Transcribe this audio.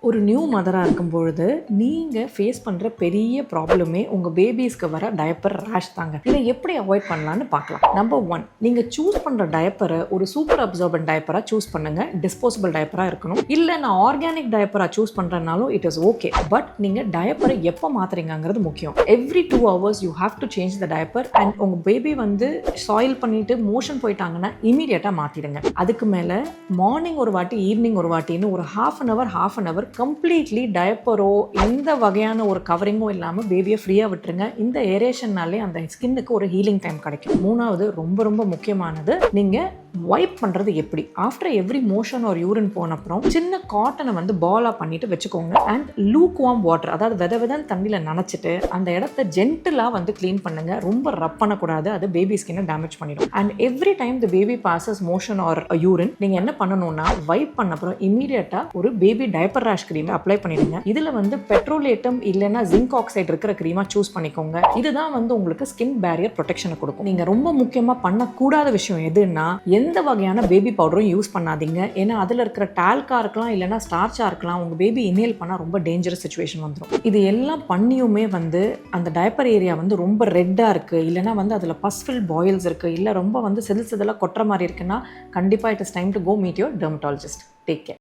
ஒரு நியூ மதராக இருக்கும் பொழுது நீங்கள் ஃபேஸ் பண்ணுற பெரிய ப்ராப்ளமே உங்கள் பேபிஸ்க்கு வர டயப்பர் ரேஷ் தாங்க. இதை எப்படி அவாய்ட் பண்ணலான்னு பார்க்கலாம். நம்பர் 1, நீங்கள் சூஸ் பண்ணுற டயப்பரை ஒரு சூப்பர் அப்சர்பன்ட் டயப்பராக சூஸ் பண்ணுங்கள். டிஸ்போசபிள் டயப்பராக இருக்கணும். இல்லை நான் ஆர்கானிக் டயப்பராக சூஸ் பண்ணுறதுனாலும் இட் இஸ் ஓகே. பட் நீங்கள் டயப்பரை எப்போ மாற்றுறீங்கிறது முக்கியம். Every 2 hours you have to change the diaper. And உங்கள் பேபி சாயில் பண்ணிட்டு மோஷன் போயிட்டாங்கன்னா இமீடியட்டாக மாற்றிடுங்க. அதுக்கு மேலே மார்னிங் ஒரு வாட்டி ஈவினிங் ஒரு வாட்டின்னு ஒரு half an hour கம்ப்ளீட்லி டயப்பரோ எந்த வகையான ஒரு கவரிங்கோ இல்லாமல் பேபியை ஃப்ரீயாக விட்டுருங்க. இந்த ஏரேஷன்னாலே அந்த ஸ்கின்னுக்கு ஒரு ஹீலிங் டைம் கிடைக்கும். 3வது ரொம்ப முக்கியமானது, நீங்கள் வைப் பண்ணுறது எப்படி. ஆஃப்டர் எவ்ரி மோஷன் ஒரு யூரின் போன அப்புறம் சின்ன காட்டனை பாலாக பண்ணிட்டு வச்சுக்கோங்க. அண்ட் லூக் வார்ம் வாட்டர், அதாவது விதவிதன்னு தண்ணியில் நனைச்சிட்டு அந்த இடத்த ஜென்டிலாக க்ளீன் பண்ணுங்க. ரொம்ப ரப் பண்ணக்கூடாது, அது பேபி ஸ்கின்னை டேமேஜ் பண்ணிடும். And every time the baby bosses motion R urine நீங்கள் என்ன பண்ணணும்னா வைப் பண்ண அப்புறம் இமீடியட்டாக ஒரு பேபி டயப்பர் ரேஷ் கிரீம் அப்ளை பண்ணிடுங்க. இதுல பெட்ரோலேட்டம் இல்லைன்னா ஜிங்க் ஆக்சைடு இருக்கிற கிரீமா சூஸ் பண்ணிக்கோங்க. இதுதான் உங்களுக்கு ஸ்கின் பேரியர் ப்ரொடெக்ஷனை கொடுக்கும். நீங்க ரொம்ப முக்கியமா பண்ணக்கூடாத விஷயம் எதுன்னா, எந்த வகையான பேபி பவுடரும் யூஸ் பண்ணாதீங்க. ஏன்னா அதுல இருக்கிற டால்கா இருக்கலாம் இல்லைன்னா ஸ்டார்ச்சா இருக்கலாம். உங்க பேபி இன்ஹேல் பண்ணா ரொம்ப டேஞ்சரஸ் சிச்சுவேஷன் வந்துடும். இது எல்லாம் பண்ணியுமே அந்த டயப்பர் ஏரியா ரொம்ப ரெட்டா இருக்கு, இல்லைன்னா அதுல பஸ்ஃபில் பாயில்ஸ் இருக்கு, இல்ல ரொம்ப செதில் செதிலா கொட்டுற மாதிரி இருக்குன்னா கண்டிப்பா it is time to go meet your dermatologist. Take care.